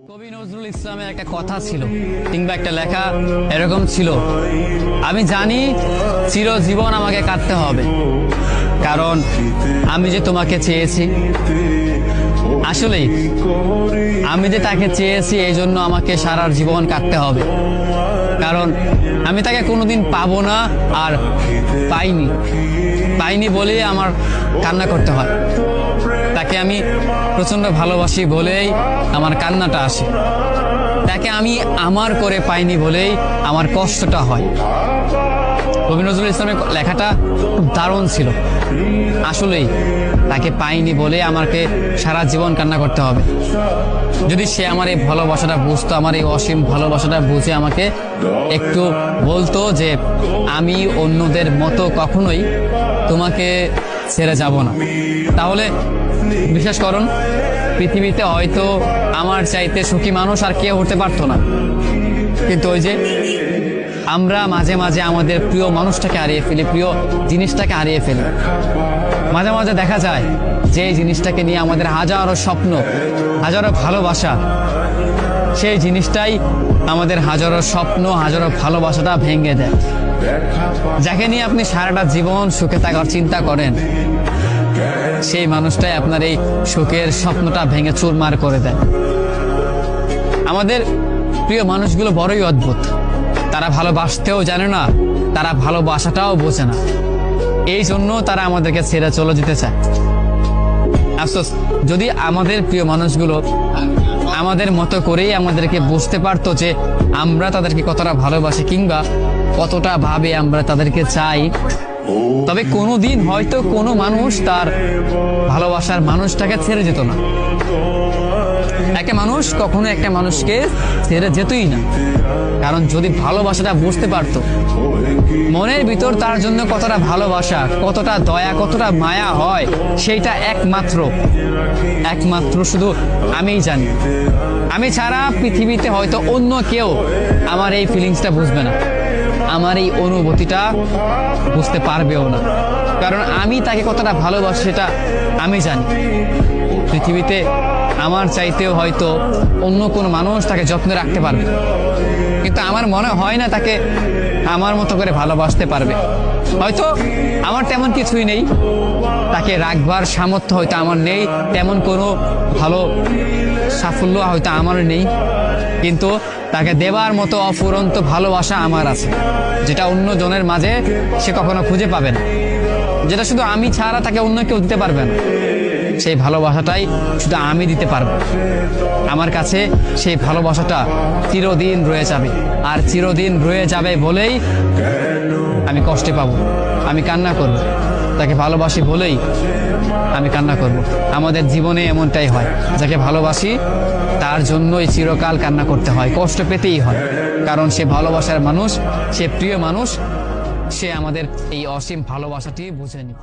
কবি নজরুল ইসলামের একটা কথা ছিল কিংবা একটা লেখা এরকম ছিল, আমি জানি চিরজীবন আমাকে কাটতে হবে, কারণ আমি যে তোমাকে চেয়েছি। আসলেই আমি যে তাকে চেয়েছি এই জন্য আমাকে সারা জীবন কাটতে হবে, কারণ আমি তাকে কোনোদিন পাবো না, আর পাইনি বলেই আমার কান্না করতে হয়। তাকে আমি প্রচন্ড ভালোবাসি বলেই আমার কান্নাটা আসে, তাকে আমি আমার করে পাইনি বলেই আমার কষ্টটা হয়। কবি নজরুল ইসলামের লেখাটা খুব দারুণ ছিল। আসলেই তাকে পাইনি বলে আমাকে সারা জীবন কান্না করতে হবে। যদি সে আমার এই ভালোবাসাটা বুঝতো, আমার এই অসীম ভালোবাসাটা বুঝে আমাকে একটু বলতো যে আমি অন্যদের মতো কখনোই তোমাকে ছেড়ে যাব না, তাহলে বিশ্বাস করুন পৃথিবীতে হয়তো আমার চাইতে সুখী মানুষ আর কেউ হতে পারতো না। কিন্তু ওই যে আমরা মাঝে মাঝে আমাদের প্রিয় মানুষটাকে হারিয়ে ফেলি, প্রিয় জিনিসটাকে হারিয়ে ফেলি। মাঝে মাঝে দেখা যায় যে এই জিনিসটাকে নিয়ে আমাদের হাজারো স্বপ্ন, হাজারো ভালোবাসা, সেই জিনিসটাই আমাদের হাজারো স্বপ্ন, হাজারো ভালোবাসাটা ভেঙে দেয়। যাকে নিয়ে আপনি সারাটা জীবন সুখে থাকার চিন্তা করেন, সেই মানুষটাই আপনার এই সুখের স্বপ্নটা ভেঙে চুরমার করে দেয়। আমাদের প্রিয় মানুষগুলো বড়ই অদ্ভুত, তারা ভালোবাসতেও জানে না, তারা ভালোবাসাটাও বোঝে না, এই জন্য তারা আমাদেরকে ছেড়ে চলে যেতে চায়। আফসোস, যদি আমাদের প্রিয় মানুষগুলো আমাদের মতো করেই আমাদেরকে বুঝতে পারতো যে আমরা তাদেরকে কতটা ভালোবাসি কিংবা কতটা ভাবে আমরা তাদেরকে চাই, তবে কোনোদিন হয়তো কোনো মানুষ তার ভালোবাসার মানুষটাকে ছেড়ে যেত না। একটা মানুষ কখনো একটা মানুষকে ছেড়ে যেতই না, কারণ যদি ভালোবাসাটা বুঝতে পারতো, মনের ভিতর তার জন্য কতটা ভালোবাসা, কতটা দয়া, কতটা মায়া হয়, সেইটা একমাত্র শুধু আমিই জানি। আমি ছাড়া পৃথিবীতে হয়তো অন্য কেউ আমার এই ফিলিংসটা বুঝবে না, আমার এই অনুভূতিটা বুঝতে পারবেও না, কারণ আমি তাকে কতটা ভালোবাসি সেটা আমি জানি। পৃথিবীতে আমার চাইতেও হয়তো অন্য কোনো মানুষ তাকে যত্নে রাখতে পারবে, কিন্তু আমার মনে হয় না তাকে আমার মতো করে ভালোবাসতে পারবে। হয়তো আমার তেমন কিছুই নেই, তাকে রাখবার সামর্থ্য হয়তো আমার নেই, তেমন কোনো ভালো সাফল্য হয়তো আমার নেই, কিন্তু তাকে দেবার মতো অফুরন্ত ভালোবাসা আমার আছে, যেটা অন্য জনের মাঝে সে কখনো খুঁজে পাবে না, যেটা শুধু আমি ছাড়া তাকে অন্য কেউ দিতে পারবে না। সেই ভালোবাসাটাই শুধু আমি দিতে পারবো। আমার কাছে সেই ভালোবাসাটা চিরদিন রয়ে যাবে, আর চিরদিন রয়ে যাবে বলেই আমি কষ্টে পাবো, আমি কান্না করব, তাকে ভালোবাসি বলেই আমি কান্না করব। আমাদের জীবনে এমনটাই হয়, যাকে ভালোবাসি তার জন্যই চিরকাল কান্না করতে হয়, কষ্ট পেতেই হয়, কারণ সে ভালোবাসার মানুষ, সে প্রিয় মানুষ, সে আমাদের এই অসীম ভালোবাসাটি বুঝেনি।